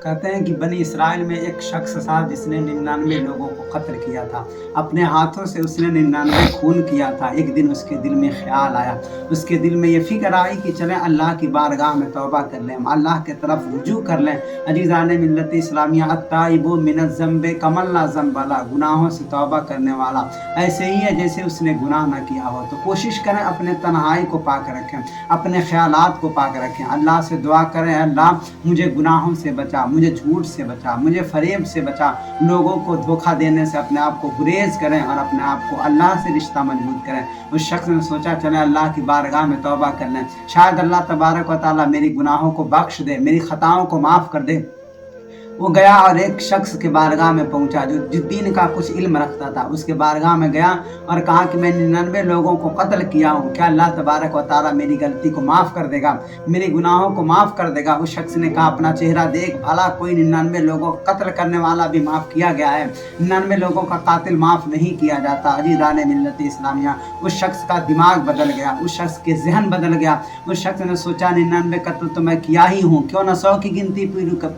कहते हैं कि बनी इसराइल में एक शख्स था जिसने 99 लोगों को कत्ल किया था। अपने हाथों से उसने 99 खून किया था। एक दिन उसके दिल में ख्याल आया, उसके दिल में ये फिक्र आई कि चलें अल्लाह की बारगाह में तौबा कर लें, अल्लाह के तरफ रुजू कर लें। अजीज़ान मिल्लत इस्लामिया, अत्ताइबु मिनज़ ज़ंबे कमन ला ज़ंब ला, गुनाहों से तौबा करने वाला ऐसे ही है जैसे उसने गुनाह न किया हो। तो कोशिश करें अपने तन्हाई को पाक रखें, अपने ख्यालात को पाक रखें, अल्लाह से दुआ करें, अल्लाह मुझे गुनाहों से बचा, मुझे झूठ से बचा, मुझे फरेब से बचा। लोगों को धोखा देने से अपने आप को गुरेज करें और अपने आप को अल्लाह से रिश्ता मजबूत करें। उस शख्स ने सोचा चले अल्लाह की बारगाह में तौबा कर लें, शायद अल्लाह तबारक व तआला मेरी गुनाहों को बख्श दे, मेरी खताओं को माफ़ कर दे। वो गया और एक शख्स के बारगाह में पहुंचा जो दीन का कुछ इल्म रखता था। उसके बारगाह में गया और कहा कि मैं 99 लोगों को कत्ल किया हूँ, क्या अल्लाह तबारक व तआला मेरी गलती को माफ़ कर देगा, मेरे गुनाहों को माफ़ कर देगा। उस शख्स ने कहा अपना चेहरा देख, भला कोई 99 लोगों को कत्ल करने वाला भी माफ़ किया गया है, 99 लोगों का कातिल माफ़ नहीं किया जाता। अजीज़ान मिल्लत इस्लामिया, उस शख्स का दिमाग बदल गया, उस शख्स के जहन बदल गया। उस शख्स ने सोचा 99 कत्ल तो मैं किया ही हूँ, क्यों न 100 की गिनती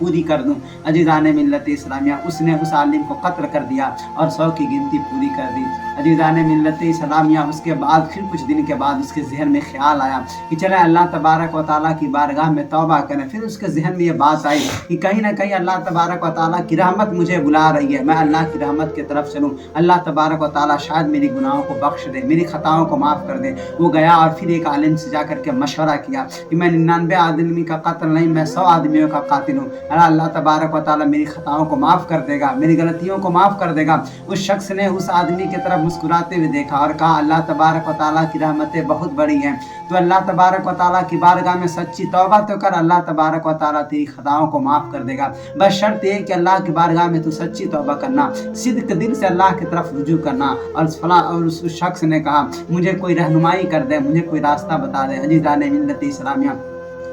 पूरी कर दूँ। अजीज़ान मिल्लत इस्लामिया, उसने उस आलिम को कत्ल कर दिया और 100 की गिनती पूरी कर दी। अजीज़ान मिल्लत इस्लामिया, उसके बाद फिर कुछ दिन के बाद उसके जहन में ख्याल आया कि चले अल्लाह तबारक व तआला की बारगाह में तौबा करें। फिर उसके जहन में ये बात आई कि कहीं ना कहीं अल्लाह तबारक व तआला की रहमत मुझे बुला रही है, मैं अल्लाह की रहमत की तरफ चलूँ, अल्लाह तबारक व तआला शायद मेरी गुनाहों को बख्श दे, मेरी खताओं को माफ़ कर दे। वो गया और फिर एक आलिम से जा करके मशवरा किया कि मैं 99 आदमी का कत्ल नहीं, मैं 100 आदमियों का कातिल हूँ, अल्लाह तबारक व तआला मेरी खताओं को माफ़ कर देगा, मेरी गलतियों को माफ़ कर देगा। उस शख्स ने उस आदमी की तरफ मुस्कुराते हुए देखा और कहा अल्लाह तबारक व तआला की रहमतें बहुत बड़ी हैं, तो अल्लाह तबारक व तआला की बारगाह में सच्ची तौबा तो कर, अल्लाह तबारक व तआला तेरी खताओं को माफ़ कर देगा। बस शर्त ये कि अल्लाह की बारगाह में तू सच्ची तौबा करना, सिद्क दिल से अल्लाह की तरफ रुजू करना। और उस शख्स ने कहा मुझे कोई रहनुमाई कर दे, मुझे कोई रास्ता बता दे। अजीज़ान मिल्लत इस्लामिया,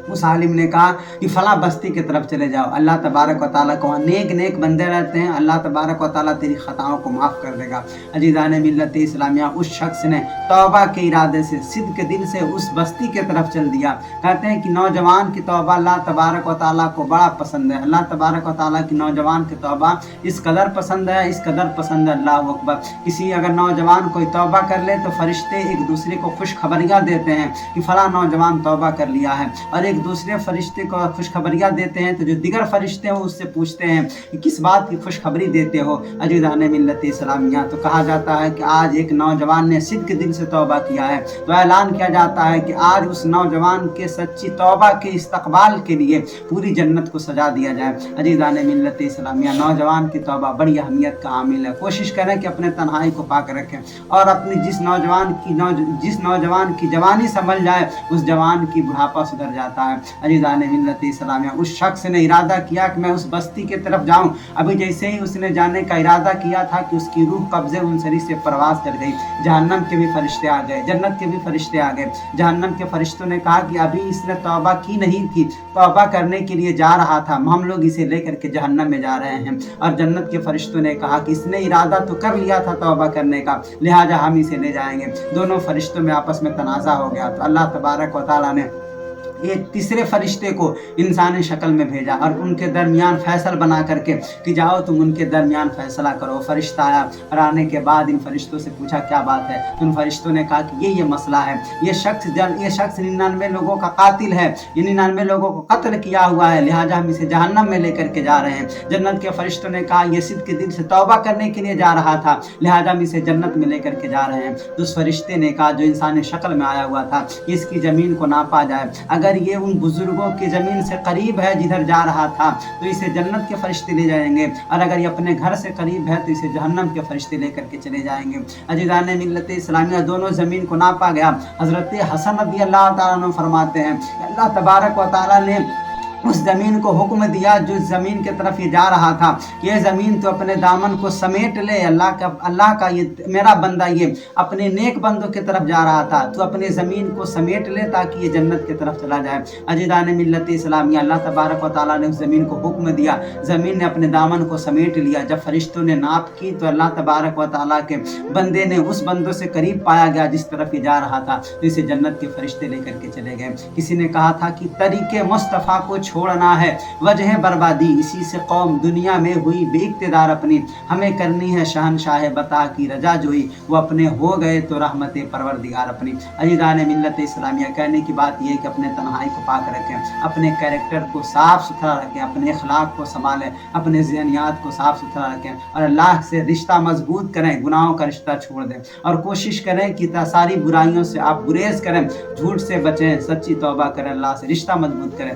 उस आलिम ने कहा कि फ़लाँ बस्ती की तरफ चले जाओ, अल्लाह तबारक व तआला को नेक नेक बंदे रहते हैं, अल्लाह तबारक व तआला तेरी खताओं को माफ़ कर देगा। अजीज़ान मिल्लत इस्लामिया, उस शख्स ने तौबा के इरादे से सिद्क दिल से उस बस्ती की तरफ चल दिया। कहते हैं कि नौजवान की तौबा अल्लाह तबारक व तआला को बड़ा पसंद है, अल्लाह तबारक व तआला की नौजवान की तौबा इस कदर पसंद है, इस कदर पसंद है, अल्लाह अकबर। किसी अगर नौजवान कोई तौबा कर ले तो फरिश्ते एक दूसरे को खुशखबरियाँ देते हैं कि फ़लाँ नौजवान तौबा कर लिया है, और एक दूसरे फरिश्ते को खुशखबरियाँ देते हैं। तो जो दिगर फरिश्ते हैं उससे पूछते हैं कि किस बात की खुशखबरी देते हो। अजीज़ान मिल्लत इस्लामिया, तो कहा जाता है कि आज एक नौजवान ने सिद्क दिल से तौबा किया है, तो ऐलान किया जाता है कि आज उस नौजवान के सच्ची तौबा के इस्तकबाल के लिए पूरी जन्नत को सजा दिया जाए। अजीज़ान मिल्लत इस्लामिया, नौजवान की तौबा बड़ी अहमियत का आमिल है। कोशिश करें कि अपने तन्हाई को पाक रखें और अपनी जिस नौजवान की जवानी संभल जाए उस जवान की बुढ़ापा सुधर जाता है। अजीज़ान मिल्लत इस्लामिया, उस शख्स ने इरादा किया कि मैं उस बस्ती की तरफ जाऊं। अभी जैसे ही उसने जाने का इरादा किया था कि उसकी रूह कब्ज़े उनसरी से परवास कर गई। जहन्नम के भी फरिश्ते आ गए, जन्नत के भी फरिश्ते आ गए। जहन्नम के फरिश्तों ने कहा कि अभी इसने तौबा की नहीं थी, तौबा करने के लिए जा रहा था, हम लोग इसे लेकर के जहन्नम में जा रहे हैं। और जन्नत के फरिश्तों ने कहा कि इसने इरादा तो कर लिया था तौबा करने का, लिहाजा हम इसे ले जाएंगे। दोनों फरिश्तों में आपस में तनाज़ा हो गया। तो अल्लाह तबारक व तआला ने एक तीसरे फरिश्ते को इंसानी शक्ल में भेजा और उनके दरमियान फैसल बना करके कि जाओ तुम उनके दरमियान फैसला करो। फरिश्ता आया और आने के बाद इन फरिश्तों से पूछा क्या बात है। उन फरिश्तों ने कहा कि ये मसला है, ये शख्स 99 लोगों का कातिल है, ये 99 लोगों को कत्ल किया हुआ है, लिहाजा हम इसे जहन्नम में लेकर के जा रहे हैं। जन्नत के फरिश्तों ने कहा ये सिद्क के दिल से तौबा करने के लिए जा रहा था, लिहाजा हम इसे जन्नत में लेकर के जा रहे हैं। तो उस फरिश्ते ने कहा जो इंसानी शक्ल में आया हुआ था इसकी ज़मीन को नापा जाए, अगर ये उन बुजुर्गों की ज़मीन से करीब है जिधर जा रहा था तो इसे जन्नत के फरिश्ते ले जाएंगे, और अगर ये अपने घर से करीब है तो इसे जहन्नम के फरिश्ते लेकर के चले जाएंगे। अजीज़ान मिल्लत इस्लामिया, दोनों ज़मीन को नापा गया। हज़रत हसन रज़ी अल्लाह तआला अन्हु फरमाते हैं अल्लाह तबारक व तआला ने उस ज़मीन को हुक्म दिया जो ज़मीन की तरफ ये जा रहा था, ये ज़मीन तो अपने दामन को समेट ले, अल्लाह का ये मेरा बंदा ये अपने नेक बंदों की तरफ जा रहा था, तो अपने ज़मीन को समेट ले ताकि ये जन्नत की तरफ चला जाए। अजीज़ान मिल्लत इस्लामिया, अल्लाह तबारक व तआला ने उस ज़मीन को हुक्म दिया, ज़मीन ने अपने दामन को समेट लिया। जब फरिश्तों ने नाप की तो अल्लाह तबारक व तआला के बंदे ने उस बंदों से करीब पाया गया जिस तरफ ये जा रहा था, तो इसे जन्नत के फरिश्ते लेकर के चले गए। किसी ने कहा था कि तरीके मुस्तफ़ा को چھوڑنا ہے وجہ بربادی اسی سے قوم دنیا میں ہوئی بے اقتدار اپنی ہمیں کرنی ہے شہنشاہ بتا کی رجا جوئی وہ اپنے ہو گئے تو رحمت پروردگار اپنی عزیزان ملت اسلامیہ کہنے کی بات یہ ہے کہ اپنے تنہائی کو پاک رکھیں اپنے کیریکٹر کو صاف ستھرا رکھیں اپنے اخلاق کو سنبھالیں اپنے ذہنیات کو صاف ستھرا رکھیں اور اللہ سے رشتہ مضبوط کریں گناہوں کا رشتہ چھوڑ دیں اور کوشش کریں کہ ساری برائیوں سے آپ گریز کریں جھوٹ سے بچیں سچی توبہ کریں اللہ سے رشتہ مضبوط کریں